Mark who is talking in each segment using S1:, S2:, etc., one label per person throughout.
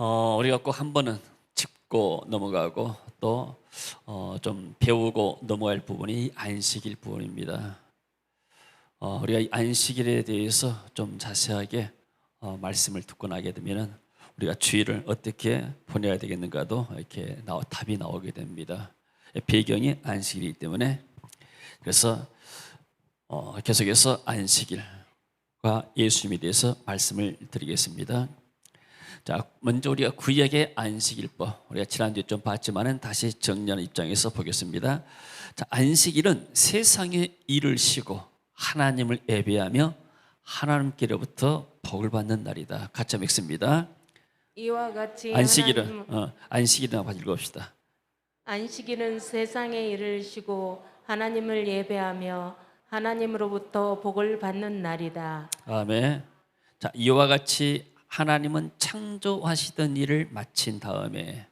S1: 우리가 꼭 한 번은 짚고 넘어가고 또 좀 배우고 넘어갈 부분이 안식일 부분입니다. 우리가 이 안식일에 대해서 좀 자세하게 말씀을 듣고 나게 되면은 우리가 주일을 어떻게 보내야 되겠는가도 이렇게 답이 나오게 됩니다. 배경이 안식일이기 때문에 그래서 계속해서 안식일과 예수님에 대해서 말씀을 드리겠습니다. 자, 먼저 우리가 구약의 안식일법, 우리가 지난주에 좀 봤지만은 다시 정리하는 입장에서 보겠습니다. 자, 안식일은 세상의 일을 쉬고 하나님을 예배하며 하나님께로부터 복을 받는 날이다. 같이 한번 읽습니다.
S2: 이와 같이
S1: 안식일은 안식일이나 한번 읽읍시다.
S2: 안식일은 세상의 일을 쉬고 하나님을 예배하며 하나님으로부터 복을 받는 날이다.
S1: 아멘. 자, 이와 같이 하나님은 창조하시던 일을 마친 다음에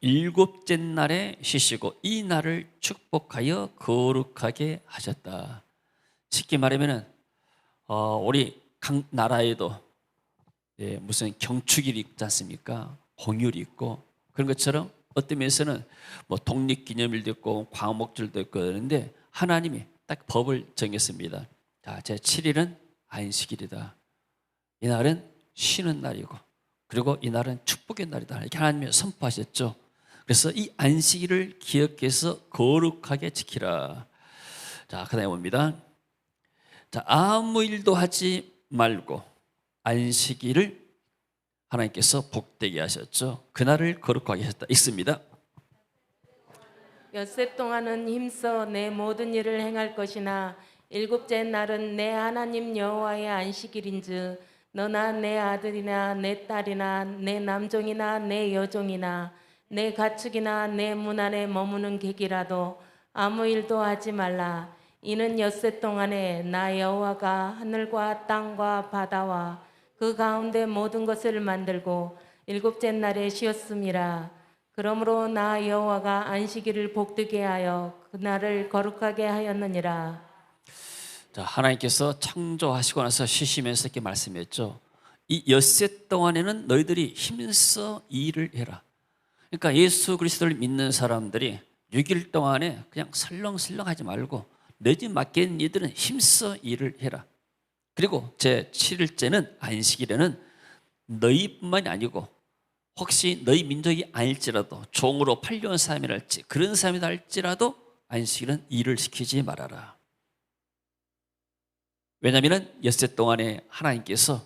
S1: 일곱째 날에 쉬시고 이 날을 축복하여 거룩하게 하셨다. 쉽게 말하면은 우리 각 나라에도 무슨 경축일이 있지 않습니까? 공휴일이 있고 그런 것처럼 어떤 면에서는 뭐 독립기념일도 있고 광복절도 있고 그러는데 하나님이 딱 법을 정했습니다. 자, 제 7일은 안식일이다. 이 날은 쉬는 날이고 그리고 이 날은 축복의 날이다. 이렇게 하나님이 선포하셨죠. 그래서 이 안식일을 기억해서 거룩하게 지키라. 자, 그다음에 봅니다. 자, 아무 일도 하지 말고 안식일을 하나님께서 복되게 하셨죠. 그날을 거룩하게 하셨다. 읽습니다.
S2: 엿새 동안은 힘써 내 모든 일을 행할 것이나 일곱째 날은 내 하나님 여호와의 안식일인즉 너나 내 아들이나 내 딸이나 내 남종이나 내 여종이나 내 가축이나 내 문 안에 머무는 객이라도 아무 일도 하지 말라. 이는 엿새 동안에 나 여호와가 하늘과 땅과 바다와 그 가운데 모든 것을 만들고 일곱째 날에 쉬었음이라. 그러므로 나 여호와가 안식일을 복되게 하여 그날을 거룩하게 하였느니라.
S1: 자, 하나님께서 창조하시고 나서 쉬시면서 이렇게 말씀했죠. 이 엿새 동안에는 너희들이 힘써 일을 해라. 그러니까 예수 그리스도를 믿는 사람들이 6일 동안에 그냥 설렁설렁 하지 말고 내 집 맡기는 이들은 힘써 일을 해라. 그리고 제 7일째는 안식일에는 너희뿐만이 아니고 혹시 너희 민족이 아닐지라도 종으로 팔려온 사람이랄지 그런 사람이다 할지라도 안식일은 일을 시키지 말아라. 왜냐하면 엿새 동안에 하나님께서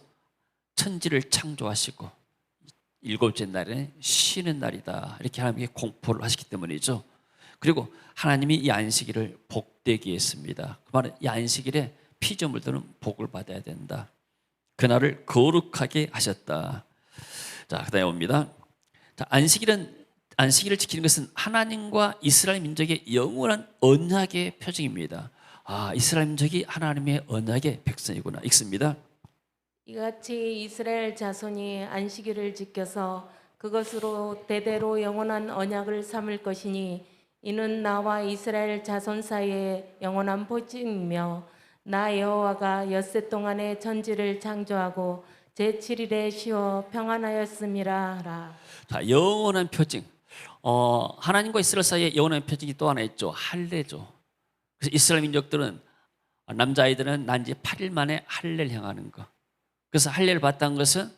S1: 천지를 창조하시고 일곱째 날에 쉬는 날이다. 이렇게 하나님께 공포를 하시기 때문이죠. 그리고 하나님이 이 안식일을 복되게 했습니다. 그 말은 이 안식일에 피조물들은 복을 받아야 된다. 그날을 거룩하게 하셨다. 자, 그다음에 봅니다. 자, 안식일을 지키는 것은 하나님과 이스라엘 민족의 영원한 언약의 표징입니다. 아, 이스라엘 민족이 하나님의 언약의 백성이구나. 읽습니다.
S2: 이같이 이스라엘 자손이 안식일을 지켜서 그것으로 대대로 영원한 언약을 삼을 것이니 이는 나와 이스라엘 자손 사이의 영원한 보증이며 나 여호와가 엿새 동안에 천지를 창조하고 제7일에 쉬어 평안하였음이라 하라.
S1: 자, 영원한 표징. 하나님과 이스라엘 사이에 영원한 표징이 또 하나 있죠. 할례죠. 그래서 이스라엘 민족들은 남자아이들은 난 지 8일 만에 할례를 행하는 거. 그래서 할례를 받다는 것은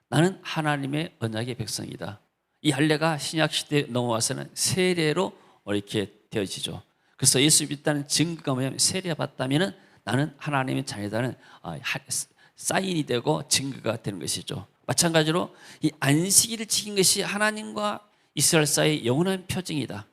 S1: 나는 하나님의 언약의 백성이다. 이 할례가 신약 시대에 넘어와서는 세례로 이렇게 되어지죠. 그래서 예수 믿다는 증거가 뭐냐면 세례 받다면은 나는 하나님의 자녀다는 사인이 되고 증거가 되는 것이죠. 마찬가지로 이 안식일을 지킨 것이 하나님과 이스라엘 사이의 영원한 표징이다.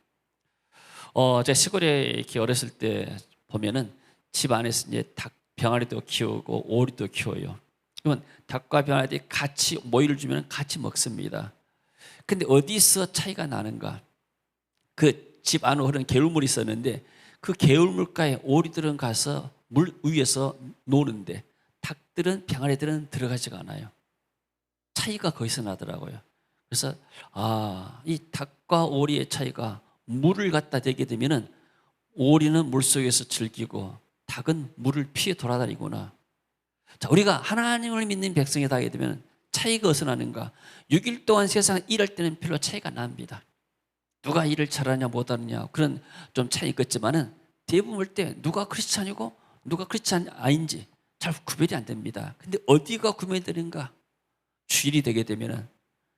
S1: 제가 시골에 이렇게 어렸을 때 보면은 집 안에서 이제 닭 병아리도 키우고 오리도 키워요. 그러면 닭과 병아리들이 같이 모이를 주면 같이 먹습니다. 근데 어디서 차이가 나는가? 그 집 안으로 흐르는 개울물이 있었는데 그 개울물가에 오리들은 가서 물 위에서 노는데 닭들은 병아리들은 들어가지가 않아요. 차이가 거기서 나더라고요. 그래서 이 닭과 오리의 차이가 물을 갖다 대게 되면은 오리는 물속에서 즐기고 닭은 물을 피해 돌아다니구나. 자, 우리가 하나님을 믿는 백성이 되게 되면 차이가 어디서 나는가? 6일 동안 세상 일할 때는 별로 차이가 납니다. 누가 일을 잘하냐 못하느냐 그런 좀 차이 있겠지만은 대부분 볼 때 누가 크리스찬이고 누가 크리스찬 아닌지 잘 구별이 안 됩니다. 근데 어디가 구별이 되는가? 주일이 되게 되면은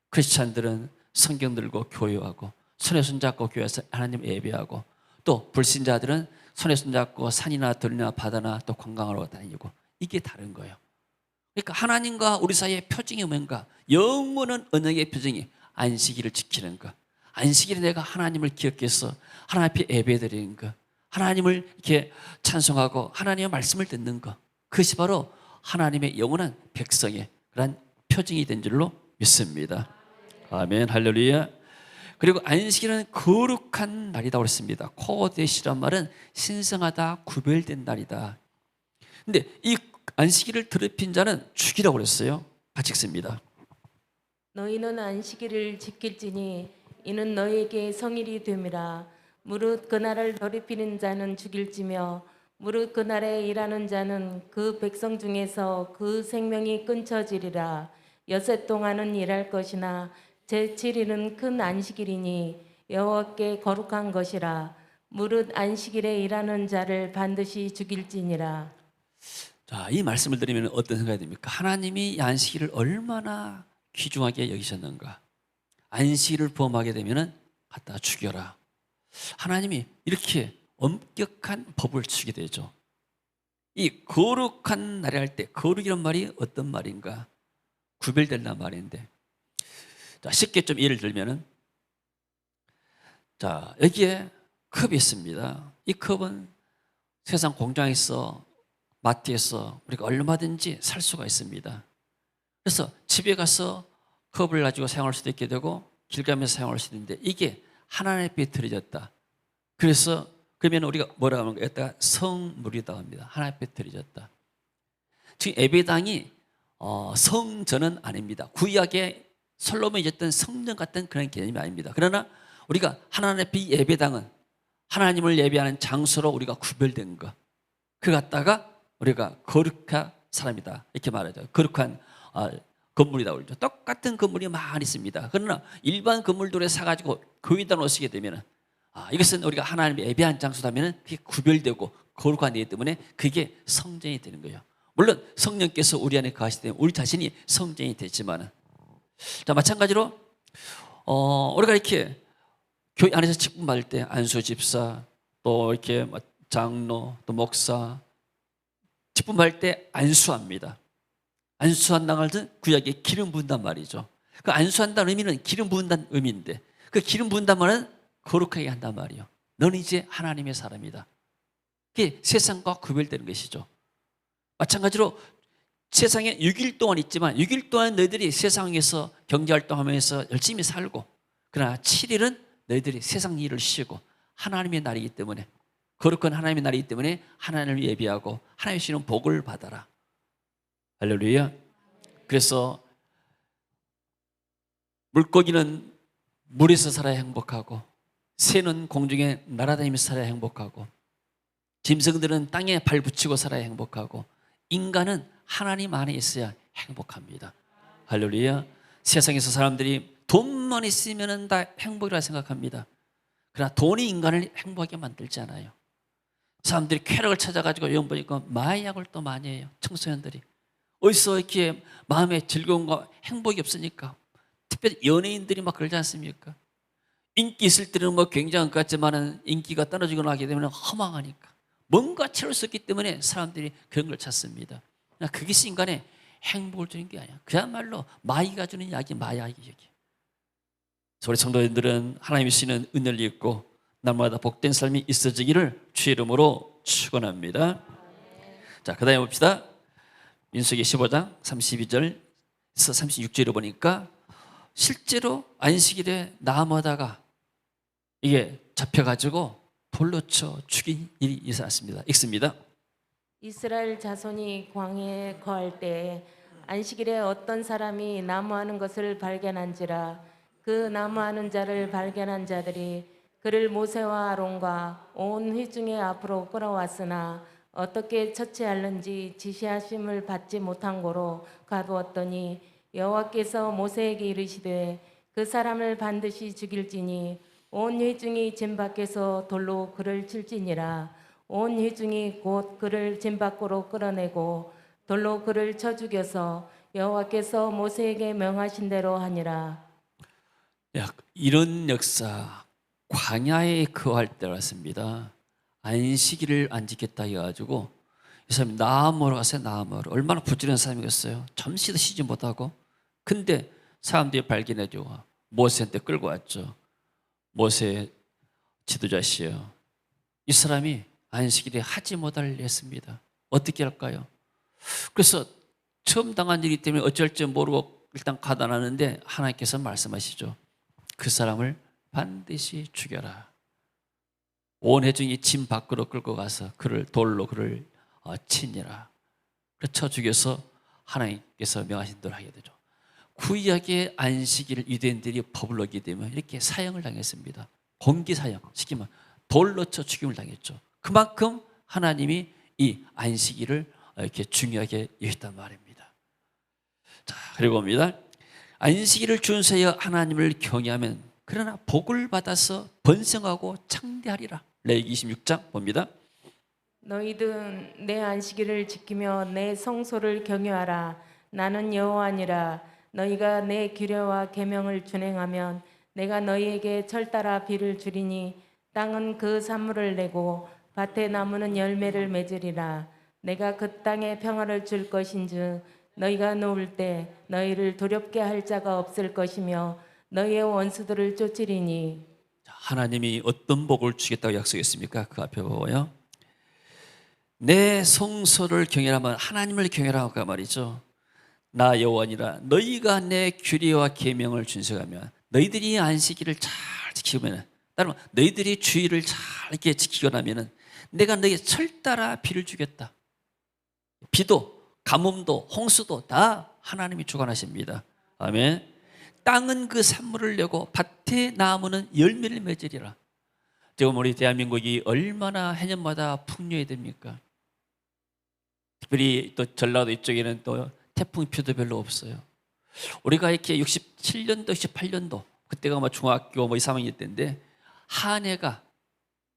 S1: 크리스찬들은 성경 들고 교회하고 손에 손잡고 교회에서 하나님 예배하고, 또 불신자들은 손에 손잡고 산이나 들이나 바다나 또 관광하러 다니고, 이게 다른 거예요. 그러니까 하나님과 우리 사이의 표징이 뭔가? 영원한 언약의 표징이 안식일을 지키는 것. 안식일에 내가 하나님을 기억해서 하나님 앞에 예배드리는 것, 하나님을 이렇게 찬송하고 하나님의 말씀을 듣는 것, 그것이 바로 하나님의 영원한 백성의 그런 표징이 된 줄로 믿습니다. 아멘, 할렐루야. 그리고 안식일은 거룩한 날이라고 그랬습니다. 코데시란 말은 신성하다, 구별된 날이다. 근데 이 안식일을 더럽힌 자는 죽이라고 그랬어요. 같이 읽습니다.
S2: 너희는 안식일을 지킬지니 이는 너희에게 성일이 됨이라. 무릇 그날을 더럽히는 자는 죽일지며 무릇 그날에 일하는 자는 그 백성 중에서 그 생명이 끊쳐지리라. 여섯 동안은 일할 것이나 제7일은 큰 안식일이니 여호와께 거룩한 것이라. 무릇 안식일에 일하는 자를 반드시 죽일지니라.
S1: 자, 이 말씀을 드리면 어떤 생각이 듭니까? 하나님이 이 안식일을 얼마나 귀중하게 여기셨는가. 안식일을 범하게 되면 갖다 죽여라. 하나님이 이렇게 엄격한 법을 주게 되죠. 이 거룩한 날에 할 때, 거룩이란 말이 어떤 말인가? 구별된다는 말인데, 자, 쉽게 좀 예를 들면은, 자, 여기에 컵이 있습니다. 이 컵은 세상 공장에서, 마트에서 우리가 얼마든지 살 수가 있습니다. 그래서 집에 가서 컵을 가지고 사용할 수도 있게 되고 길 가면서 사용할 수도 있는데, 이게 하나님 앞에 드려졌다. 그래서 그러면 우리가 뭐라고 하는 거예요? 여기다가 성물이라고 합니다. 하나님 앞에 드려졌다. 지금 예배당이 성전은 아닙니다. 구약에 솔로몬이 졌던 성전 같은 그런 개념이 아닙니다. 그러나 우리가 하나님 앞에 예배당은 하나님을 예배하는 장소로 우리가 구별된 것, 그 갖다가 우리가 거룩한 사람이다 이렇게 말하죠. 거룩한 건물이다 그러죠. 똑같은 건물이 많이 있습니다. 그러나 일반 건물들에 사가지고 거기다 놓으시게 되면 이것은 우리가 하나님의 예배한 장소라면 그게 구별되고 거룩한 일 때문에 그게 성전이 되는 거예요. 물론 성령께서 우리 안에 거하시기 때문에 우리 자신이 성전이 되지만, 자, 마찬가지로 우리가 이렇게 교회 안에서 직분 받을 때 안수 집사, 또 이렇게 장로, 또 목사 직분 받을 때 안수합니다. 안수한다는 말은 구약에 기름 부은단 말이죠. 그 안수한다는 의미는 기름 부은다는 의미인데, 그 기름 부은단 말은 거룩하게 한단 말이에요. 너는 이제 하나님의 사람이다. 그게 세상과 구별되는 것이죠. 마찬가지로 세상에 6일 동안 있지만 6일 동안 너희들이 세상에서 경제활동하면서 열심히 살고, 그러나 7일은 너희들이 세상 일을 쉬고 하나님의 날이기 때문에, 거룩한 하나님의 날이기 때문에 하나님을 예배하고 하나님의 주시는 복을 받아라. 할렐루야. 그래서 물고기는 물에서 살아야 행복하고, 새는 공중에 날아다니면서 살아야 행복하고, 짐승들은 땅에 발 붙이고 살아야 행복하고, 인간은 하나님 안에 있어야 행복합니다. 할렐루야. 세상에서 사람들이 돈만 있으면 다 행복이라 생각합니다. 그러나 돈이 인간을 행복하게 만들지 않아요. 사람들이 쾌락을 찾아가지고 여기 보니까 마약을 또 많이 해요. 청소년들이 어디서 이렇게 마음에 즐거움과 행복이 없으니까, 특별히 연예인들이 막 그러지 않습니까? 인기 있을 때는 뭐 굉장한 것 같지만 인기가 떨어지거나 하게 되면 허망하니까 뭔가 채울 수 없기 때문에 사람들이 그런 걸 찾습니다. 그것이 인간의 행복을 주는 게 아니야. 그야말로 마귀가 주는 약이 마약이에요. 우리 성도님들은 하나님이 주시는 은혜를 입고 날마다 복된 삶이 있어지기를 주의 이름으로 축원합니다. 자, 그 다음에 봅시다. 민수기 15장 32절에서 36절을 보니까 실제로 안식일에 나무하다가 이게 잡혀가지고 돌로 쳐 죽인 일이 일어났습니다. 읽습니다.
S2: 이스라엘 자손이 광야에 거할 때에 안식일에 어떤 사람이 나무하는 것을 발견한지라. 그 나무하는 자를 발견한 자들이 그를 모세와 아론과 온 회중의 앞으로 끌어왔으나 어떻게 처치할는지 지시하심을 받지 못한 고로 가두었더니 여호와께서 모세에게 이르시되 그 사람을 반드시 죽일지니 온 회중이 진 밖에서 돌로 그를 칠지니라. 온 회중이 곧 그를 진 밖으로 끌어내고 돌로 그를 쳐 죽여서 여호와께서 모세에게 명하신 대로 하니라.
S1: 이런 역사, 광야에 거할 때였습니다. 안식일을 안 지켰다 해가지고 이 사람이 나아모로 가서 나아모로, 얼마나 부지런한 사람이었어요. 잠시도 쉬지 못하고. 근데 사람들이 발견해줘. 모세한테 끌고 왔죠. 모세 지도자시여, 이 사람이 안식일에 하지 못할 일 했습니다. 어떻게 할까요? 그래서 처음 당한 일이기 때문에 어쩔 줄 모르고 일단 가다놨는데 하나님께서 말씀하시죠. 그 사람을 반드시 죽여라. 온 회중이 진 밖으로 끌고 가서 그를 돌로 그를 치니라. 쳐 죽여서 하나님께서 명하신 대로 하게 되죠. 구약의 안식일을 유대인들이 법을 어기게 되면 이렇게 사형을 당했습니다. 공기 사형, 시키면 돌로 쳐 죽임을 당했죠. 그만큼 하나님이 이 안식일을 이렇게 중요하게 여겼단 말입니다. 자, 그리고 봅니다. 안식일을 준수하여 하나님을 경외하면 그러나 복을 받아서 번성하고 창대하리라. 레위기 26장 봅니다.
S2: 너희는 내 안식일을 지키며 내 성소를 경유하라. 나는 여호와니라. 너희가 내 규례와 계명을 준행하면 내가 너희에게 철따라 비를 주리니 땅은 그 산물을 내고 밭의 나무는 열매를 맺으리라. 내가 그 땅에 평화를 줄 것인즉 너희가 누울 때 너희를 두렵게 할 자가 없을 것이며 너희의 원수들을 쫓으리니.
S1: 하나님이 어떤 복을 주겠다고 약속했습니까? 그 앞에 보고요. 내 성소를 경외하면 하나님을 경외하고 말이죠. 나 여호와니라. 너희가 내 규례와 계명을 준수하면, 너희들이 안식일을 잘 지키면, 따르면 너희들이 주의를 잘 이렇게 지키고 나면은 내가 너희에 철따라 비를 주겠다. 비도 가뭄도 홍수도 다 하나님이 주관하십니다. 아멘. 땅은 그 산물을 내고 밭의 나무는 열매를 맺으리라. 지금 우리 대한민국이 얼마나 해년마다 풍요해야 됩니까? 특별히 또 전라도 이쪽에는 또 태풍피도 별로 없어요. 우리가 이렇게 67년도, 68년도 그때가 뭐 중학교 2, 3학년 때인데 한 해가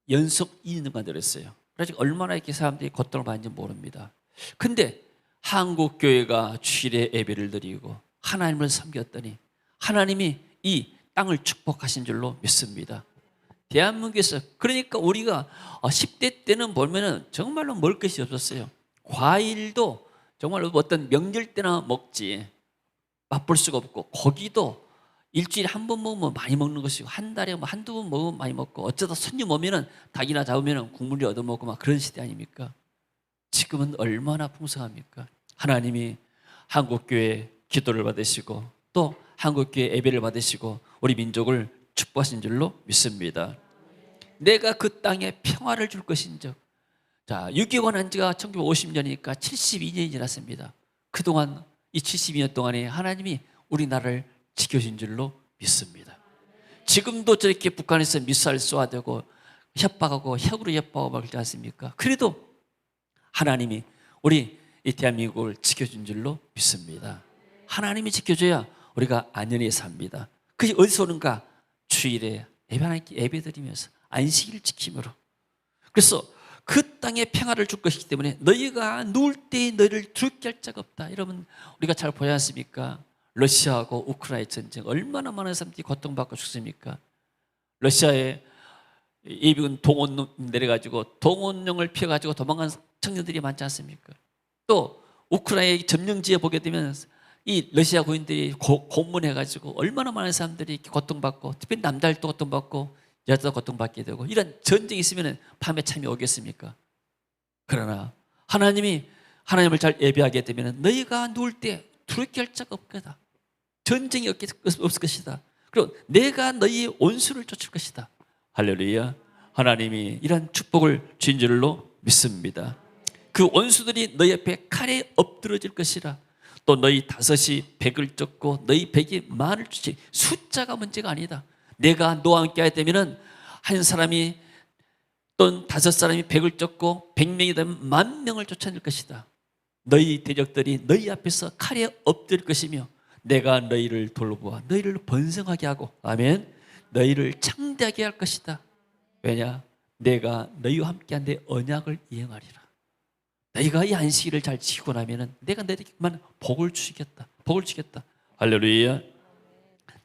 S1: 연속 2년간 들었어요. 그래서 얼마나 이렇게 사람들이 고통을 받는지 모릅니다. 근데 한국 교회가 주일에 예배를 드리고 하나님을 섬겼더니 하나님이 이 땅을 축복하신 줄로 믿습니다. 대한민국에서, 그러니까 우리가 10대 때는 보면은 정말로 먹을 것이 없었어요. 과일도 정말 어떤 명절 때나 먹지 맛볼 수가 없고, 고기도 일주일에 한 번 먹으면 많이 먹는 것이고 한 달에 뭐 한두 번 먹으면 많이 먹고, 어쩌다 손님 오면은 닭이나 잡으면은 국물이 얻어먹고 막 그런 시대 아닙니까? 지금은 얼마나 풍성합니까? 하나님이 한국교회 기도를 받으시고 또 한국교회 예배를 받으시고 우리 민족을 축복하신 줄로 믿습니다. 내가 그 땅에 평화를 줄 것인즉. 자, 6.25 한 지가 1950년이니까 72년이 지났습니다. 그동안 이 72년 동안에 하나님이 우리나라를 지켜준 줄로 믿습니다. 지금도 저렇게 북한에서 미사일 쏘아대고 협박하고 핵으로 협박하고 막 그러지 않습니까? 그래도 하나님이 우리 이 대한민국을 지켜준 줄로 믿습니다. 하나님이 지켜줘야 우리가 안전히 삽니다. 그게 어디서 오는가? 주일에 예배드리면서 안식일을 지킴으로. 그래서 그 땅에 평화를 줄 것이기 때문에 너희가 누울 때 너희를 두렵게 할 자가 없다. 여러분, 우리가 잘 보지 않습니까? 러시아하고 우크라이나 전쟁 얼마나 많은 사람들이 고통받고 죽습니까? 러시아에 예비군 동원 내려가지고 동원령을 피해가지고 도망간 청년들이 많지 않습니까? 또 우크라이나 점령지에 보게 되면 이 러시아 군인들이 고문해가지고 얼마나 많은 사람들이 고통받고, 특히 남자들도 고통받고 여자도 고통받게 되고, 이런 전쟁이 있으면 밤에 참이 오겠습니까? 그러나 하나님을 잘 예배하게 되면 너희가 누울 때 두렵게 할 자가 없겠다. 전쟁이 없을 것이다. 그리고 내가 너희의 원수를 쫓을 것이다. 할렐루야. 하나님이 이런 축복을 주신 줄로 믿습니다. 그 원수들이 너희 앞에 칼에 엎드러질 것이라. 또 너희 5이 100을 쫓고 너희 100이 10,000을 쫓지. 숫자가 문제가 아니다. 내가 너와 함께 하게 되면 한 사람이 또는 5사람이 100을 쫓고 100명이 되면 10,000명을 쫓아낼 것이다. 너희 대적들이 너희 앞에서 칼에 엎드릴 것이며 내가 너희를 돌보아 너희를 번성하게 하고 아멘 너희를 창대하게 할 것이다. 왜냐? 내가 너희와 함께한 내 언약을 이행하리라. 너희가 이 안식일을 잘 지키고 나면은 내가 너희에게만 복을 주시겠다. 복을 주겠다. 할렐루야.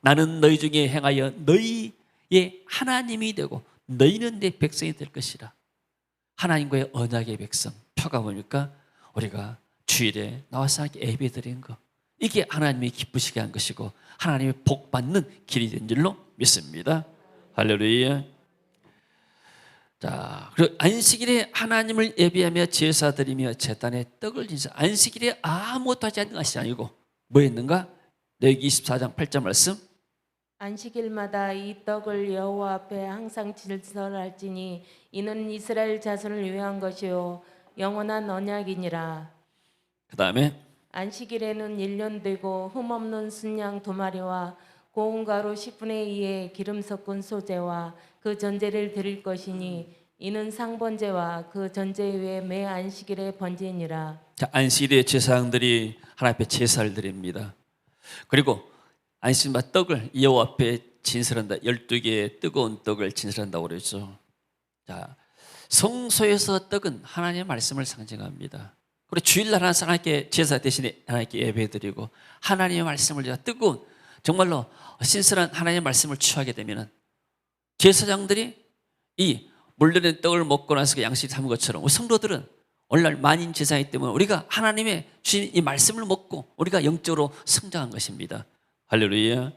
S1: 나는 너희 중에 행하여 너희의 하나님이 되고 너희는 내 백성이 될 것이라. 하나님과의 언약의 백성. 표가 뭡니까? 우리가 주일에 나와서 하나님께 예배 드리는 거. 이게 하나님이 기쁘시게 한 것이고 하나님의 복 받는 길이 된 줄로 믿습니다. 할렐루야. 자, 그리고 안식일에 하나님을 예배하며 제사 드리며 제단에 떡을 지니서 안식일에 아무것도 하지 않는 것이 아니고 뭐 했는가? 레위기 24장 8절 말씀.
S2: 안식일마다 이 떡을 여호와 앞에 항상 질설할지니 이는 이스라엘 자손을 위한 것이요 영원한 언약이니라.
S1: 그 다음에
S2: 안식일에는 1년 되고 흠없는 순양 2마리와 고운 가루 10분의 2의 기름 섞은 소재와 그 전제를 드릴 것이니 이는 상번제와 그 전제 외에 매 안식일에 번제니라.
S1: 자, 안식일에 제사장들이 하나님 앞에 제사를 드립니다. 그리고 안식일마다 떡을 여호와 앞에 진설한다. 12개의 뜨거운 떡을 진설한다고 그러죠. 자, 성소에서 떡은 하나님의 말씀을 상징합니다. 그리고 주일날 하나님께 제사 대신에 하나님께 예배드리고 하나님의 말씀을 뜨거운 정말로 신선한 하나님의 말씀을 취하게 되면은 제사장들이 이 물려낸 떡을 먹고 나서 그 양식을 삼은 것처럼 우리 성도들은 오늘날 만인 제사이기 때문에 우리가 하나님의 주신 이 말씀을 먹고 우리가 영적으로 성장한 것입니다. 할렐루야.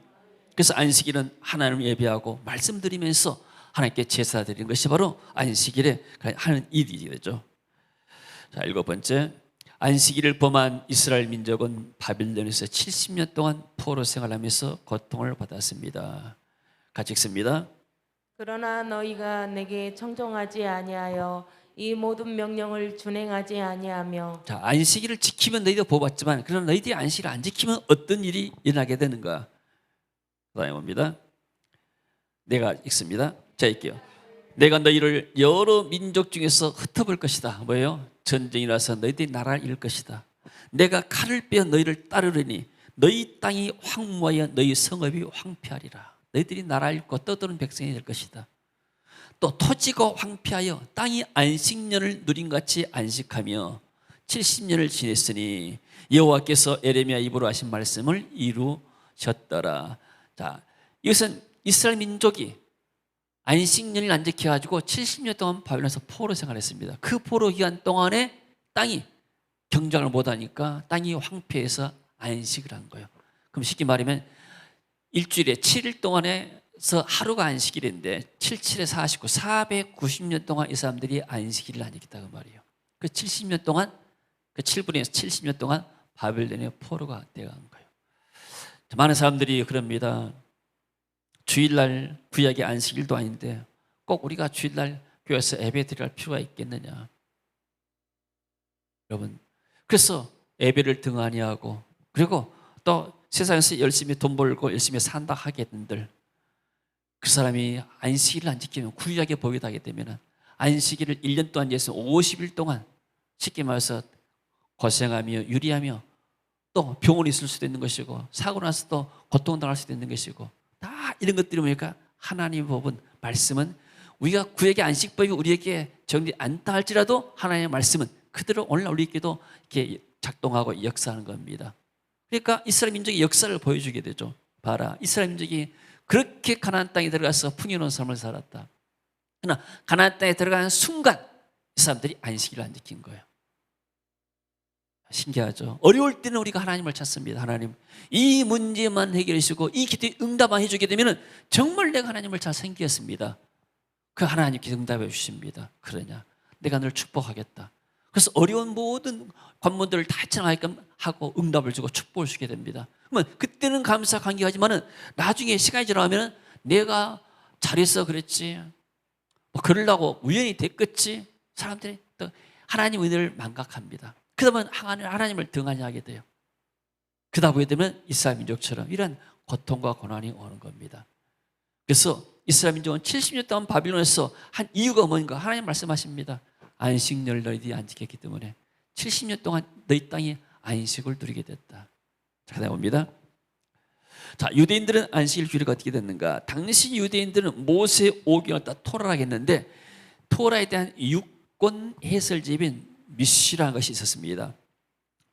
S1: 그래서 안식일은 하나님을 예배하고 말씀드리면서 하나님께 제사 드리는 것이 바로 안식일에 하는 일이 되죠. 자, 7번째. 안식일을 범한 이스라엘 민족은 바빌론에서 70년 동안 포로 생활하면서 고통을 받았습니다. 같이 읽습니다.
S2: 그러나 너희가 내게 청종하지 아니하여 이 모든 명령을 준행하지 아니하며.
S1: 자, 안식일을 지키면 너희도 복받지만 그러나 너희들이 안식일을 안 지키면 어떤 일이 일어나게 되는가? 그다음에 봅니다. 내가 읽습니다. 자, 읽게요. 내가 너희를 여러 민족 중에서 흩어볼 것이다. 뭐예요? 전쟁이 나서 너희들이 나라를 잃을 것이다. 내가 칼을 빼어 너희를 따르려니 너희 땅이 황무하여 너희 성읍이 황폐하리라. 너희들이 나라 잃고 떠도는 백성이 될 것이다. 또 토지가 황폐하여 땅이 안식년을 누린같이 안식하며 70년을 지냈으니 여호와께서 에레미야 입으로 하신 말씀을 이루셨더라. 자, 이것은 이스라엘 민족이 안식년을 안 지켜가지고 70년 동안 바벨론에서 포로 생활했습니다. 그 포로 기간 동안에 땅이 경작을 못하니까 땅이 황폐해서 안식을 한 거예요. 그럼 쉽게 말하면 일주일에 7일 동안에서 하루가 안식일인데 77에 49, 490년 동안 이 사람들이 안식일을 안 지켰다고 말이에요. 그 70년 동안, 그 7분에서 70년 동안 바벨론의 포로가 되어간 거예요. 많은 사람들이 그럽니다. 주일날 구약의 안식일도 아닌데 꼭 우리가 주일날 교회에서 예배 드릴 필요가 있겠느냐. 여러분, 그래서 예배를 등한히하고 그리고 또 세상에서 열심히 돈 벌고 열심히 산다 하겠는들 그 사람이 안식일을 안 지키면 구약의 법이 하게 되면 안식일을 1년 동안 예서 50일 동안 쉽게 말해서 고생하며 유리하며 또 병원에 있을 수도 있는 것이고 사고 나서 또 고통당할 수도 있는 것이고 다 이런 것들이 뭡니까? 하나님의 법은 말씀은 우리가 구약의 안식법이 우리에게 정리 않다 할지라도 하나님의 말씀은 그대로 오늘날 우리에게도 이렇게 작동하고 역사하는 겁니다. 그러니까 이스라엘 민족의 역사를 보여주게 되죠. 봐라, 이스라엘 민족이 그렇게 가나안 땅에 들어가서 풍요로운 삶을 살았다. 그러나 가나안 땅에 들어가는 순간 이 사람들이 안식일을 안 지킨 거예요. 신기하죠. 어려울 때는 우리가 하나님을 찾습니다. 하나님, 이 문제만 해결해 주시고 이 기도에 응답만 해주게 되면 정말 내가 하나님을 잘 섬기겠습니다. 그 하나님께 응답해 주십니다. 그러냐, 내가 널 축복하겠다. 그래서 어려운 모든 관문들을 다 헤쳐나가게끔 하고 응답을 주고 축복을 주게 됩니다. 그러면 그때는 감사 감격하지만은 나중에 시간이 지나면 내가 잘해서 그랬지, 뭐 그러려고 우연히 됐겠지. 사람들이 또 하나님 은혜를 망각합니다. 그러면 하나님을 등한히 하게 돼요. 그러다 보게 되면 이스라엘 민족처럼 이런 고통과 고난이 오는 겁니다. 그래서 이스라엘 민족은 70년 동안 바빌론에서 한 이유가 뭔가 하나님 말씀하십니다. 안식년을 너희들이 안 지켰기 때문에 70년 동안 너희 땅이 안식을 누리게 됐다. 자, 그다음에 봅니다. 자, 유대인들은 안식일 규례가 어떻게 됐는가? 당시 유대인들은 모세 오경을 다 토라라고 했는데 토라에 대한 유권 해설집인 미시라는 것이 있었습니다.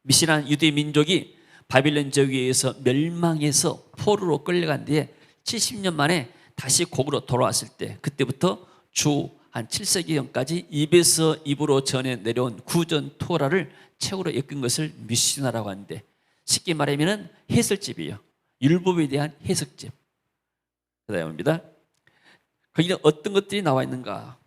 S1: 미시라는 유대 민족이 바빌론 제국에 의해서 멸망해서 포로로 끌려간 뒤에 70년 만에 다시 고국으로 돌아왔을 때, 그때부터 주 한 7세기경까지 입에서 입으로 전해 내려온 구전 토라를 책으로 엮은 것을 미시나라고 하는데, 쉽게 말하면 해설집이에요. 율법에 대한 해석집. 그다음입니다. 거기는 어떤 것들이 나와 있는가?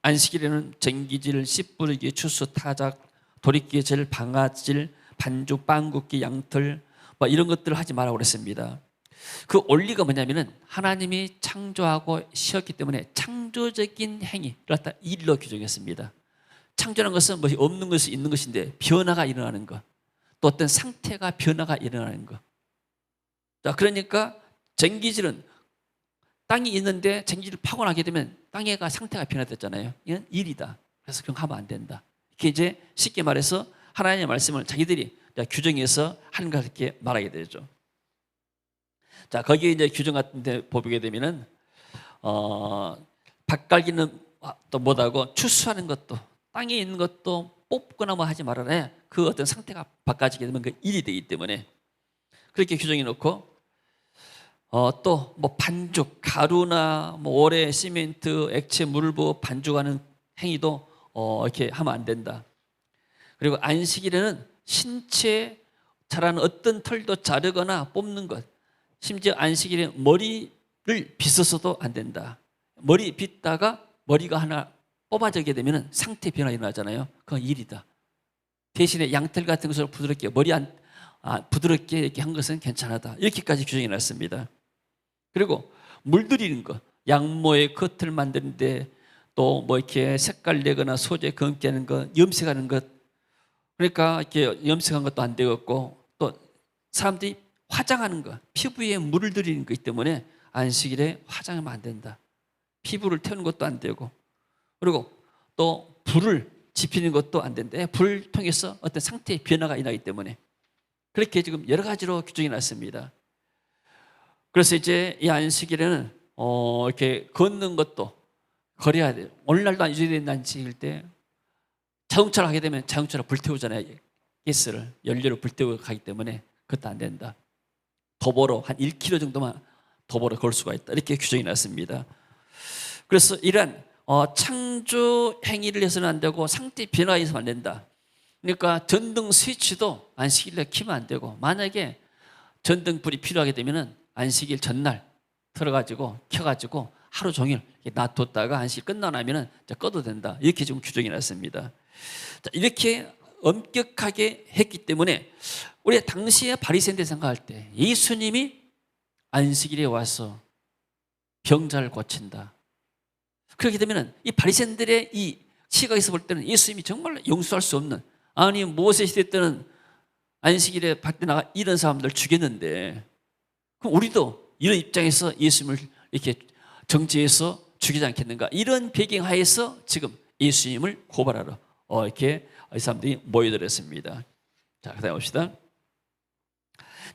S1: 안식일에는 쟁기질, 씨 뿌리기, 추수, 타작, 도리끼, 절, 방아질, 반죽, 빵 굽기, 양털, 뭐 이런 것들을 하지 말라고 그랬습니다. 그 원리가 뭐냐면은 하나님이 창조하고 쉬었기 때문에 창조적인 행위를 갖다 일로 규정했습니다. 창조라는 것은 뭐 없는 것이 있는 것인데 변화가 일어나는 것, 또 어떤 상태가 변화가 일어나는 것. 자, 그러니까 쟁기질은 땅이 있는데 쟁기질을 파고 나게 되면 땅에가 상태가 변화됐잖아요. 이건 일이다. 그래서 그런 거 하면 안 된다. 이게 이제 쉽게 말해서 하나님의 말씀을 자기들이 규정해서 하는 것 이렇게 말하게 되죠. 자, 거기에 이제 규정 같은 데 보게 되면은 밭갈기는 또 못하고 추수하는 것도, 땅에 있는 것도 뽑거나 뭐 하지 말아라. 그 어떤 상태가 바꿔지게 되면 그 일이 되기 때문에 그렇게 규정해 놓고, 또 뭐 반죽, 가루나 뭐 오래, 시멘트, 액체, 물을 부어 반죽하는 행위도 이렇게 하면 안 된다. 그리고 안식일에는 신체에 자라는 어떤 털도 자르거나 뽑는 것, 심지어 안식일에 머리를 빗어서도 안 된다. 머리 빗다가 머리가 하나 뽑아지게 되면 상태 변화 일어나잖아요. 그건 일이다. 대신에 양털 같은 것을 부드럽게 부드럽게 이렇게 한 것은 괜찮하다. 이렇게까지 규정이 났습니다. 그리고 물들이는 것, 양모의 겉을 만드는데 또 뭐 이렇게 색깔 내거나 소재 검게 하는 것, 염색하는 것, 그러니까 이렇게 염색한 것도 안 되겠고, 또 사람들이 화장하는 것, 피부에 물을 들이는 것 때문에 안식일에 화장하면 안 된다. 피부를 태우는 것도 안 되고, 그리고 또 불을 지피는 것도 안 된다. 불을 통해서 어떤 상태의 변화가 일어나기 때문에 그렇게 지금 여러 가지로 규정이 났습니다. 그래서 이제 이 안식일에는 이렇게 걷는 것도 거려야 돼요. 오늘날도 유지된 안식일 때 자동차를 하게 되면 자동차를 불태우잖아요. 가스를, 연료를 불태우고 가기 때문에 그것도 안 된다. 도보로 한 1km 정도만 도보로 걸 수가 있다. 이렇게 규정이 났습니다. 그래서 이러한 창조 행위를 해서는 안 되고 상태 변화가 있어서는 안 된다. 그러니까 전등 스위치도 안식일에 켜면 안 되고, 만약에 전등불이 필요하게 되면은 안식일 전날 틀어가지고 켜가지고 하루 종일 놔뒀다가 안식일 끝나고 나면은 꺼도 된다. 이렇게 지금 규정이 났습니다. 자, 이렇게 엄격하게 했기 때문에 우리 당시에 바리새인들 생각할 때 예수님이 안식일에 와서 병자를 고친다. 그렇게 되면은 이 바리새인들의 이 시각에서 볼 때는 예수님이 정말 용서할 수 없는, 아니 모세 시대 때는 안식일에 밖에 나가 이런 사람들 죽였는데, 그럼 우리도 이런 입장에서 예수님을 이렇게 정죄해서 죽이지 않겠는가? 이런 배경 하에서 지금 예수님을 고발하러 이렇게 이 사람들이 모여들었습니다. 자, 그다음에 봅시다.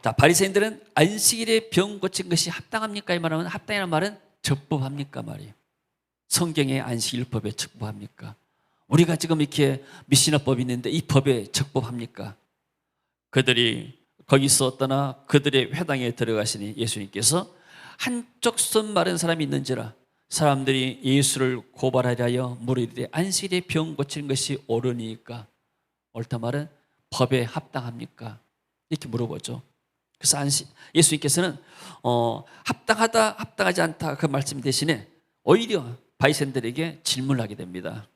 S1: 자, 바리새인들은 안식일에 병 고친 것이 합당합니까? 이 말하면, 합당이라는 말은 적법합니까 말이에요. 성경의 안식일법에 적법합니까? 우리가 지금 이렇게 미시나법이 있는데 이 법에 적법합니까? 그들이 거기서 떠나 그들의 회당에 들어가시니 예수님께서 한쪽 손 마른 사람이 있는지라 사람들이 예수를 고발하려 물으리되 안식일에 병 고치는 것이 옳으니까, 옳다 말은 법에 합당합니까? 이렇게 물어보죠. 그래서 예수님께서는 합당하다 합당하지 않다 그 말씀 대신에 오히려 바리새인들에게 질문을 하게 됩니다.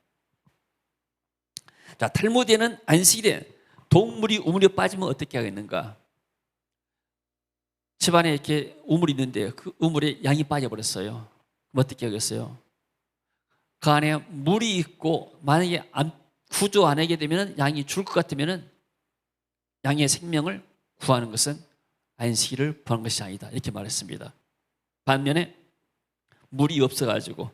S1: 자, 탈무드에는 안식일에 동물이 우물에 빠지면 어떻게 하겠는가? 집안에 이렇게 우물이 있는데 그 우물에 양이 빠져버렸어요. 그럼 어떻게 하겠어요? 그 안에 물이 있고 만약에 구조 안 하게 되면 양이 죽을 것 같으면 양의 생명을 구하는 것은 안식일을 구하는 것이 아니다. 이렇게 말했습니다. 반면에 물이 없어가지고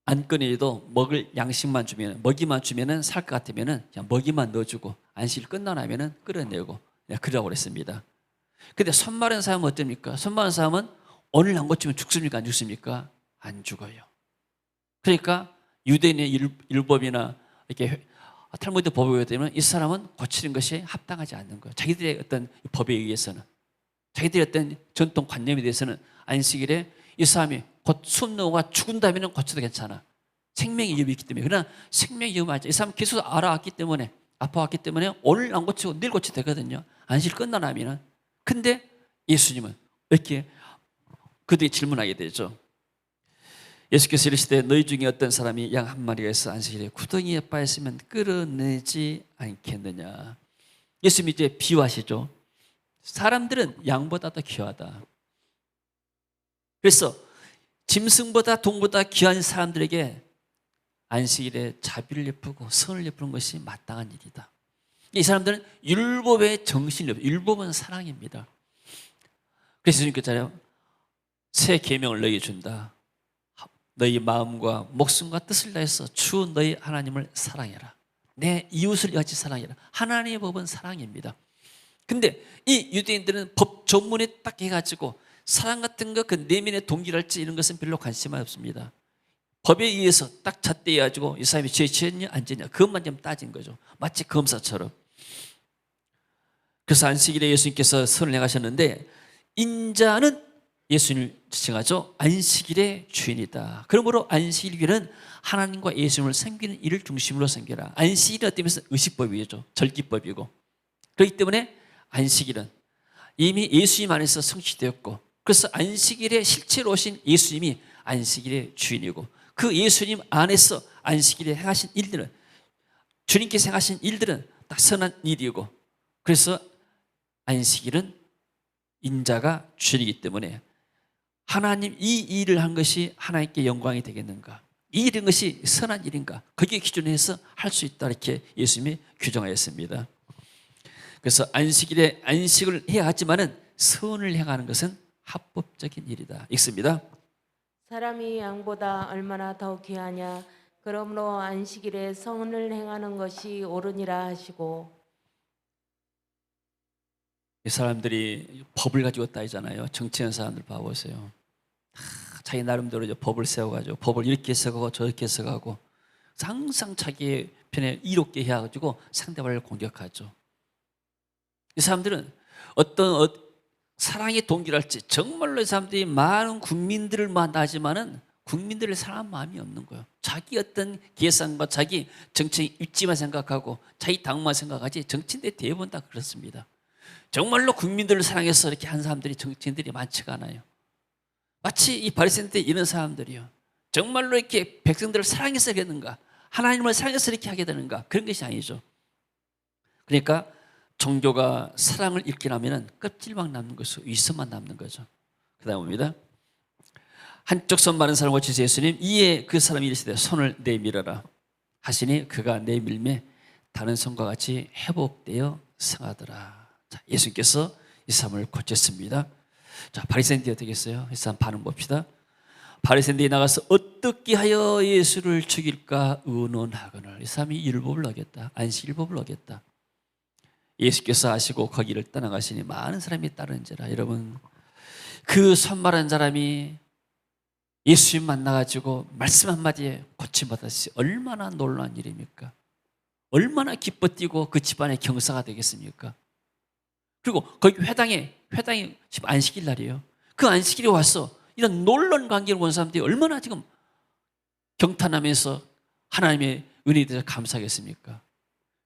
S1: 안 꺼내도 먹을 양식만 주면, 먹이만 주면은 살 것 같으면은 그냥 먹이만 넣어주고 안식일 끝나나면은 끌어내고 그러라고 그랬습니다. 근데 손 마른 사람은 어떻습니까? 손 마른 사람은 오늘 안 고치면 죽습니까? 안 죽습니까? 안 죽어요. 그러니까 유대인의 율법이나 이렇게 탈무드 법에 의하면 이 사람은 고치는 것이 합당하지 않는 거예요. 자기들의 어떤 법에 의해서는, 자기들의 어떤 전통 관념에 대해서는 안식일에 이 사람이 곧 순노가 죽은 다음에는 고쳐도 괜찮아. 생명의 위험이 있기 때문에. 그러나 생명의 위험이 아니죠. 이 사람 계속 알아왔기 때문에, 아파왔기 때문에 오늘 안 고치고 내일 고쳐도 되거든요. 안식일 끝나나면은. 근데 예수님은 이렇게 그들이 질문하게 되죠. 예수께서 이르시되 너희 중에 어떤 사람이 양 한 마리가 있어 안식일에 구덩이에 빠졌으면 끌어내지 않겠느냐. 예수님이 이제 비유하시죠. 사람들은 양보다 더 귀하다. 그래서 짐승보다 동보다 귀한 사람들에게 안식일에 자비를 베푸고 선을 베푸는 것이 마땅한 일이다. 이 사람들은 율법의 정신이 없어요. 율법은 사랑입니다. 그래서 예수님께서요, 새 계명을 너희에게 준다. 너희 마음과 목숨과 뜻을 다해서 주 너희 하나님을 사랑해라. 내 이웃을 같이 사랑해라. 하나님의 법은 사랑입니다. 근데 이 유대인들은 법 전문에 딱 해가지고 사랑 같은 거, 그 내면의 동기랄지 이런 것은 별로 관심이 없습니다. 법에 의해서 딱 잣대해가지고 이 사람이 죄 지었냐 안 지었냐 그것만 좀 따진 거죠. 마치 검사처럼. 그래서 안식일에 예수님께서 선을 행하셨는데 인자는 예수님을 지칭하죠. 안식일의 주인이다. 그러므로 안식일은 하나님과 예수님을 섬기는 일을 중심으로 섬겨라. 안식일은 어떤 의미에서 의식법이죠. 절기법이고. 그렇기 때문에 안식일은 이미 예수님 안에서 성취되었고, 그래서 안식일에 실제로 오신 예수님이 안식일의 주인이고, 그 예수님 안에서 안식일에 행하신 일들은, 주님께서 행하신 일들은 다 선한 일이고, 그래서 안식일은 인자가 주인이기 때문에 하나님 이 일을 한 것이 하나님께 영광이 되겠는가, 이 일인 것이 선한 일인가, 거기에 기준해서 할 수 있다, 이렇게 예수님이 규정하였습니다. 그래서 안식일에 안식을 해야 하지만은 선을 행하는 것은 합법적인 일이다, 읽습니다.
S2: 사람이 양보다 얼마나 더 귀하냐. 그러므로 안식일에 선을 행하는 것이 옳으니라 하시고.
S1: 이 사람들이 법을 가지고 따지잖아요. 정치하는 사람들 봐보세요. 자기 나름대로 이제 법을 세워가지고 법을 이렇게 써가고 저렇게 써가고 항상 자기 편에 이롭게 해가지고 상대방을 공격하죠. 이 사람들은 어떤 사랑의 동기랄지 정말로 이 사람들이 많은 국민들을 만나지만은 국민들을 사랑하는 마음이 없는 거예요. 자기 어떤 계산과 자기 정치 입지만 생각하고 자기 당만 생각하지, 정치인들 대부분 다 그렇습니다. 정말로 국민들을 사랑해서 이렇게 한 사람들이 정치인들이 많지가 않아요. 마치 이 바리새인들 이런 사람들이요, 정말로 이렇게 백성들을 사랑해서 하겠는가, 하나님을 사랑해서 이렇게 하게 되는가, 그런 것이 아니죠. 그러니까 종교가 사랑을 잃기라면 껍질만 남는 것이고 윗선만 남는 거죠. 그 다음 봅니다. 한쪽 손 마른 사람을 고치신 예수님, 이에 그 사람이 이르시되 손을 내밀어라 하시니 그가 내밀매 다른 손과 같이 회복되어 성하더라. 자, 예수님께서 이 사람을 고쳤습니다. 자, 바리새인들이 어떻게 했어요? 이 사람 반응 봅시다. 바리새인들이 나가서 어떻게 하여 예수를 죽일까 의논하거늘. 이 사람이 율법을 어겼다, 안식일법을 어겼다. 예수께서 아시고 거기를 떠나가시니 많은 사람이 따르는지라. 여러분, 그 손마른 사람이 예수님 만나가지고 말씀 한마디에 고침받았지 얼마나 놀라운 일입니까? 얼마나 기뻐 뛰고 그 집안의 경사가 되겠습니까? 그리고 거기 회당에 지금 안식일 날이에요. 그 안식일에 와서 이런 놀라운 관계를 본 사람들이 얼마나 지금 경탄하면서 하나님의 은혜에 대해서 감사하겠습니까?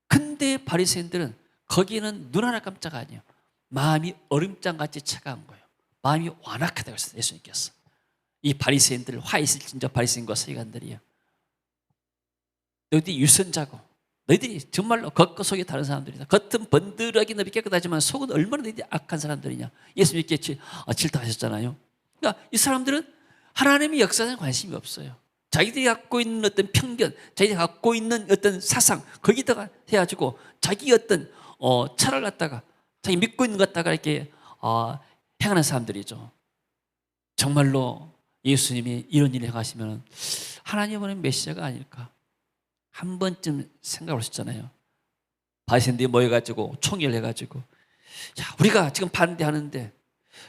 S1: 근데 바리새인들은 거기는 눈 하나 깜짝 아니에요. 마음이 얼음장같이 차가운 거예요. 마음이 완악하다고 했어요, 예수님께서. 이 바리새인들, 화 있을 진저 바리새인과 서기관들이요, 너희들이 유선자고 너희들이 정말로 겉과 속이 다른 사람들이다. 겉은 번들하게 너희 깨끗하지만 속은 얼마나 너희들이 악한 사람들이냐. 예수님께 질타하셨잖아요. 그러니까 이 사람들은 하나님의 역사에 관심이 없어요. 자기들이 갖고 있는 어떤 편견, 자기들이 갖고 있는 어떤 사상, 거기다가 해가지고 자기 어떤 철을 갖다가 자기 믿고 있는 것 갖다가 이렇게 행하는 사람들이죠. 정말로 예수님이 이런 일을 행하시면 하나님은 메시아가 아닐까 한 번쯤 생각을 하셨잖아요. 바리새인들이 모여가지고 총회를 해가지고 자, 우리가 지금 반대하는데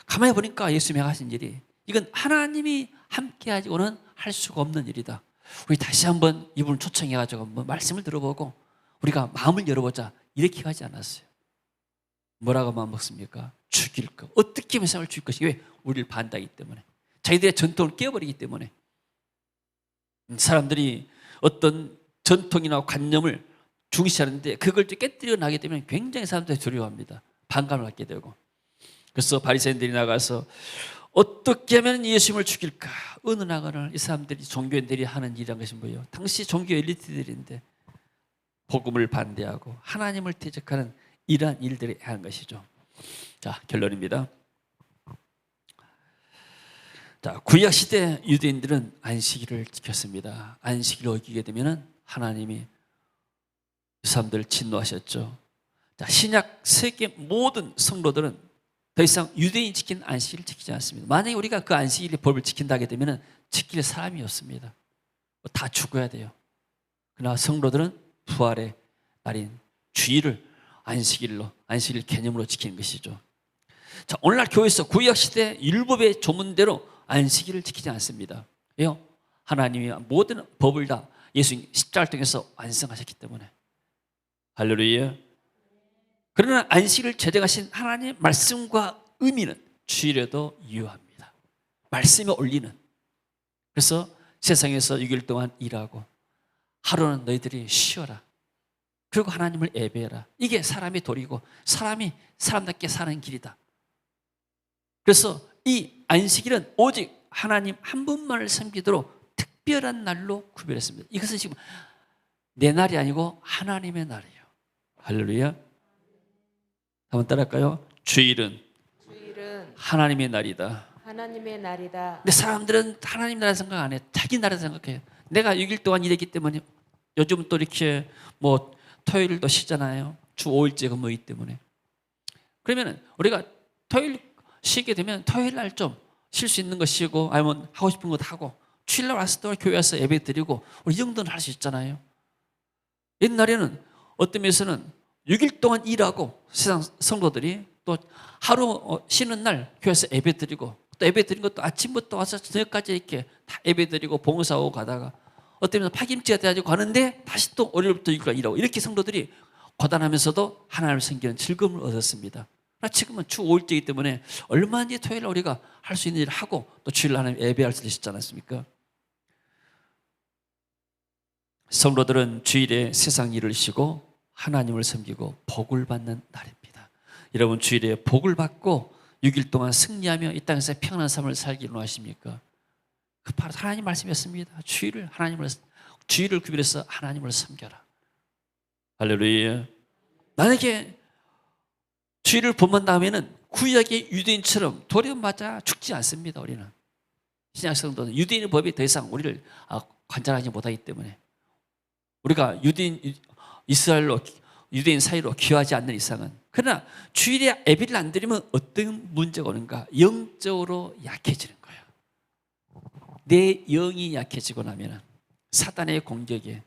S1: 가만히 보니까 예수님이 하신 일이 이건 하나님이 함께 하지고는 할 수가 없는 일이다. 우리 다시 한번 이분을 초청해가지고 한번 말씀을 들어보고 우리가 마음을 열어보자 이렇게 하지 않았어요. 뭐라고 마음 먹습니까? 죽일 것. 어떻게 세상을 죽일 것이 왜? 우리를 반대하기 때문에. 자기들의 전통을 깨어버리기 때문에. 사람들이 어떤 전통이나 관념을 중시하는데 그걸 깨뜨려 나게 되면 굉장히 사람들이 두려워합니다. 반감을 갖게 되고. 그래서 바리새인들이 나가서 어떻게 하면 예수님을 죽일까 의논하거늘 이 사람들이 종교인들이 하는 일이란 것이 뭐예요? 당시 종교 엘리트들인데 복음을 반대하고 하나님을 대적하는 이러한 일들을 하는 것이죠. 자, 결론입니다. 자, 구약 시대 유대인들은 안식일을 지켰습니다. 안식일을 어기게 되면 하나님이 이 사람들을 진노하셨죠. 자, 신약 세계 모든 성도들은 더 이상 유대인이 지킨 안식일을 지키지 않습니다. 만약에 우리가 그 안식일의 법을 지킨다 하게 되면 지킬 사람이 없습니다. 다 죽어야 돼요. 그러나 성도들은 부활의 날인 주일을 안식일로, 안식일 개념으로 지키는 것이죠. 자, 오늘날 교회에서 구약시대 율법의 조문대로 안식일을 지키지 않습니다. 왜요? 하나님이 모든 법을 다 예수님 십자가를 통해서 완성하셨기 때문에. 할렐루야. 그러나 안식일을 제정하신 하나님의 말씀과 의미는 주일에도 유효합니다. 말씀에 올리는. 그래서 세상에서 6일 동안 일하고 하루는 너희들이 쉬어라. 그리고 하나님을 예배해라. 이게 사람의 도리고 사람이 사람답게 사는 길이다. 그래서 이 안식일은 오직 하나님 한 분만을 섬기도록 특별한 날로 구별했습니다. 이것은 지금 내 날이 아니고 하나님의 날이에요. 할렐루야. 한번 따라할까요? 주일은 하나님의 날이다.
S2: 하나님의 날이다.
S1: 근데 사람들은 하나님 나라 생각 안 해. 자기 나라 생각해요. 내가 6일 동안 일했기 때문에 요즘 또 이렇게 뭐 토요일도 쉬잖아요. 주 5일째 근무이기 때문에. 그러면 우리가 토요일 쉬게 되면 토요일 날 좀 쉴 수 있는 거 쉬고 아니면 하고 싶은 거 하고 주일 날 와서 또 교회 와서 예배 드리고 우리 이 정도는 할 수 있잖아요. 옛날에는 어떤 면에서는 6일 동안 일하고 세상 성도들이 또 하루 쉬는 날 교회에서 예배 드리고 또 예배 드린 것도 아침부터 와서 저녁까지 이렇게 다 예배 드리고 봉사하고 가다가 어떤 면에서 파김치가 돼가지고 가는데 다시 또 월요일부터 6일까지 일하고 이렇게 성도들이 고단하면서도 하나님을 섬기는 즐거움을 얻었습니다. 그러나 지금은 주 5일째이기 때문에 얼마든지 토요일 날 우리가 할 수 있는 일을 하고 또 주일 하나님 예배할 수 있지 않았습니까? 성도들은 주일에 세상 일을 쉬고 하나님을 섬기고 복을 받는 날입니다. 여러분 주일에 복을 받고 6일 동안 승리하며 이 땅에서 평안한 삶을 살기를 원하십니까? 그 바로 하나님 말씀이었습니다. 주일을 구별해서 하나님을 섬겨라. 할렐루야. 만약에 주일을 본받다면은 구약의 유대인처럼 돌에 맞아 죽지 않습니다. 우리는 신약 성도는 유대인의 법이 더 이상 우리를 관찰하지 못하기 때문에 우리가 이스라엘로 유대인 사이로 귀화하지 않는 이상은 그러나 주일에 예배를 안 드리면 어떤 문제가 오는가? 영적으로 약해지는 거예요. 내 영이 약해지고 나면 사단의 공격에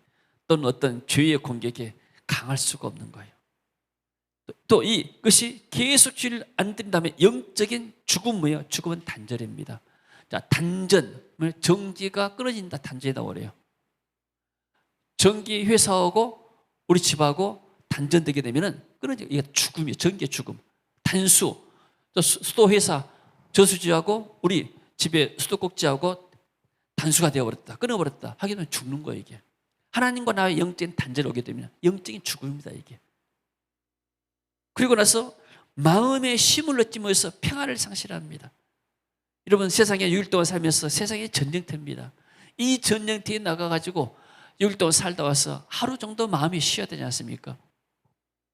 S1: 또는 어떤 죄의 공격에 강할 수가 없는 거예요. 또 이것이 계속 주일을 안 드린다면 영적인 죽음이에요. 죽음은 단절입니다. 자, 단전, 전기가 끊어진다. 단절이 나오래요. 전기 회사하고 우리 집하고 단전되게 되면은 끊어져. 이게 죽음이에요. 전기의 죽음. 단수, 수도 회사 저수지하고 우리 집의 수도꼭지하고 단수가 되어버렸다. 끊어버렸다. 하게 되면 죽는 거예요. 이게 하나님과 나의 영적인 단절이 오게 되면 영적인 죽음입니다. 이게. 그리고 나서 마음의 쉼을 얻지 못해서 평안을 상실합니다. 여러분 세상에 6일 동안 살면서 세상이 전쟁터입니다. 이 전쟁터에 나가가지고 6일 동안 살다 와서 하루 정도 마음이 쉬어야 되지 않습니까?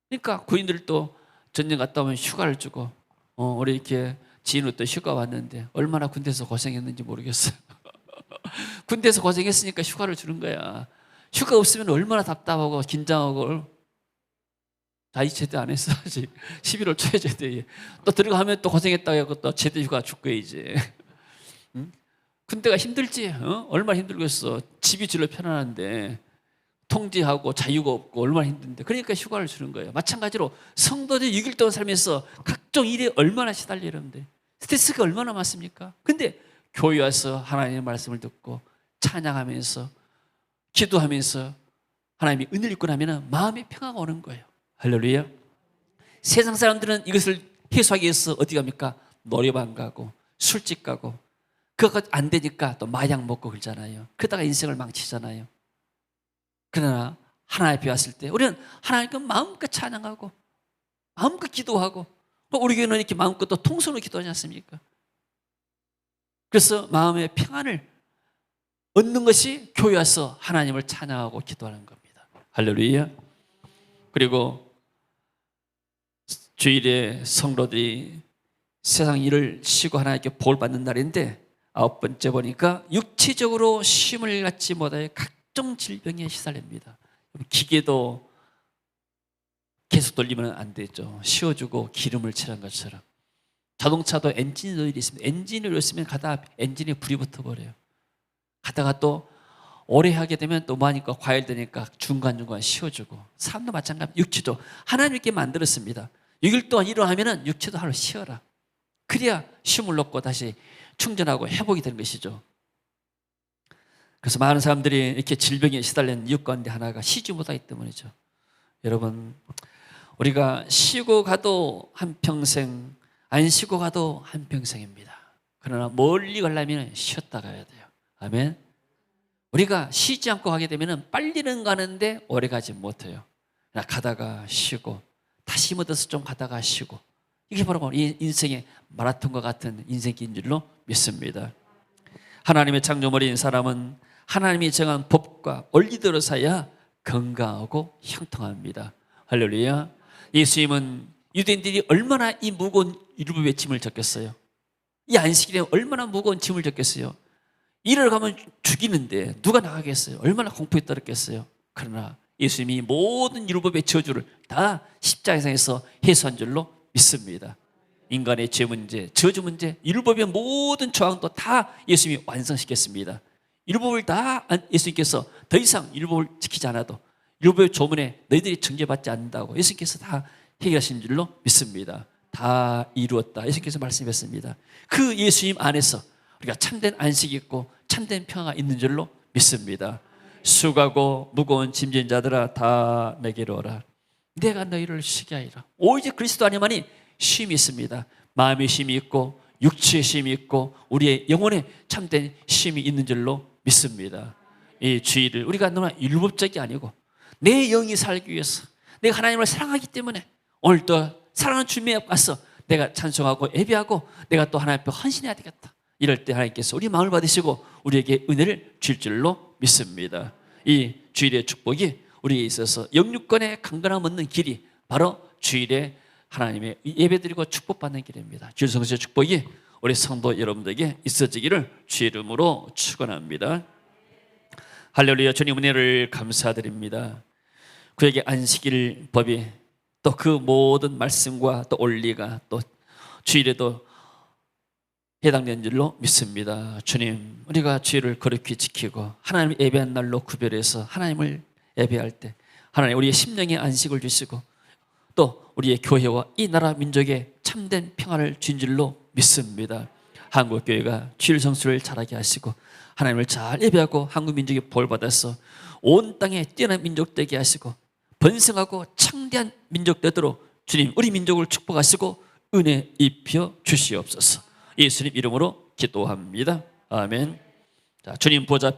S1: 그러니까 군인들도 전쟁 갔다 오면 휴가를 주고 우리 이렇게 지인으로 또 휴가 왔는데 얼마나 군대에서 고생했는지 모르겠어요. 군대에서 고생했으니까 휴가를 주는 거야. 휴가 없으면 얼마나 답답하고 긴장하고 다 제대 안 했어 아직 11월 초에 제대 또 들어가면 또 고생했다고 하고 또 제대 휴가 줄 거야 이제. 응? 군대가 힘들지? 얼마나 힘들겠어. 집이 질러 편안한데 통제하고 자유가 없고 얼마나 힘든데 그러니까 휴가를 주는 거예요. 마찬가지로 성도들이 6일 동안 살면서 각종 일에 얼마나 시달려 여러분들. 스트레스가 얼마나 많습니까? 근데 교회 와서 하나님의 말씀을 듣고 찬양하면서 기도하면서 하나님이 은혜를 입고 나면 마음의 평화가 오는 거예요. 할렐루야. 세상 사람들은 이것을 해소하기 위해서 어디 갑니까? 노래방 가고 술집 가고 그거 안 되니까 또 마약 먹고 그러잖아요. 그러다가 인생을 망치잖아요. 그러나 하나님 앞에 왔을 때 우리는 하나님께 마음껏 찬양하고 마음껏 기도하고 우리 교회는 이렇게 마음껏 또 통성으로 기도하지 않습니까? 그래서 마음의 평안을 얻는 것이 교회 와서 하나님을 찬양하고 기도하는 겁니다. 할렐루야. 그리고 주일에 성도들이 세상 일을 쉬고 하나님께 볼 받는 날인데 9번째 보니까 육체적으로 쉼을 갖지 못하여 각종 질병에 시달립니다. 기계도 계속 돌리면 안 되죠. 쉬어주고 기름을 칠한 것처럼. 자동차도 엔진 오일이 있습니다. 엔진 오일이 있으면 가다가 엔진에 불이 붙어버려요. 가다가 또 오래 하게 되면 또 뭐하니까 과열되니까 중간중간 쉬어주고. 삶도 마찬가지. 육체도 하나님께 만들었습니다. 6일 동안 일을 하면 육체도 하루 쉬어라. 그래야 쉼을 얻고 다시 충전하고 회복이 되는 것이죠. 그래서 많은 사람들이 이렇게 질병에 시달리는 이유 가운데 하나가 쉬지 못하기 때문이죠. 여러분, 우리가 쉬고 가도 한평생, 안 쉬고 가도 한평생입니다. 그러나 멀리 가려면 쉬었다 가야 돼요. 아멘. 우리가 쉬지 않고 가게 되면 빨리는 가는데 오래 가지 못해요. 가다가 쉬고 다시 힘얻어서 좀 가다가 쉬고 이게 바로 이 인생의 마라톤과 같은 인생인 줄로 믿습니다. 하나님의 창조물인 사람은 하나님이 정한 법과 원리대로 사야 건강하고 형통합니다. 할렐루야. 예수님은 유대인들이 얼마나 이 무거운 율법의 짐을 졌겠어요. 이 안식일에 얼마나 무거운 짐을 졌겠어요. 일을 가면 죽이는데 누가 나가겠어요. 얼마나 공포에 떨었겠어요. 그러나 예수님이 모든 율법의 저주를 다 십자가에서 해소한 줄로 믿습니다. 인간의 죄 문제, 저주 문제, 율법의 모든 조항도 다 예수님이 완성시켰습니다. 율법을 다 예수님께서 더 이상 율법을 지키지 않아도 율법의 조문에 너희들이 정죄받지 않는다고 예수님께서 다 해결하신 줄로 믿습니다. 다 이루었다. 예수님께서 말씀했습니다. 그 예수님 안에서 우리가 참된 안식이 있고 참된 평화가 있는 줄로 믿습니다. 수고하고 무거운 짐진 자들아 다 내게로 오라. 내가 너희를 쉬게 하리라. 오직 그리스도 안에만이 쉼이 있습니다. 마음의 쉼이 있고 육체의 쉼이 있고 우리의 영혼에 참된 쉼이 있는 줄로 믿습니다. 이 주의를 우리가 너무나 율법적이 아니고 내 영이 살기 위해서 내가 하나님을 사랑하기 때문에 오늘도 사랑하는 주님에 와서 내가 찬송하고 예배하고 내가 또 하나님 앞에 헌신해야 되겠다. 이럴 때 하나님께서 우리 마음을 받으시고 우리에게 은혜를 줄 줄로 믿습니다. 이 주일의 축복이 우리에 있어서 영육권의 강건함 얻는 길이 바로 주일에 하나님의 예배드리고 축복받는 길입니다. 주일 성수의 축복이 우리 성도 여러분들에게 있어지기를 주의 이름으로 축원합니다. 할렐루야. 주님 은혜를 감사드립니다. 그에게 안식일 법이 또 그 모든 말씀과 또 원리가 또 주일에도 해당된 줄로 믿습니다. 주님, 우리가 주일을 거룩히 지키고 하나님을 예배한 날로 구별해서 하나님을 예배할 때 하나님 우리의 심령에 안식을 주시고 또 우리의 교회와 이 나라 민족에 참된 평안을 준 줄로 믿습니다. 한국교회가 주일 성수를 잘하게 하시고 하나님을 잘 예배하고 한국 민족이 복받아서 온 땅에 뛰어난 민족 되게 하시고 번성하고 창대한 민족 되도록 주님 우리 민족을 축복하시고 은혜 입혀 주시옵소서. 예수님 이름으로 기도합니다. 아멘. 자, 주님 보좌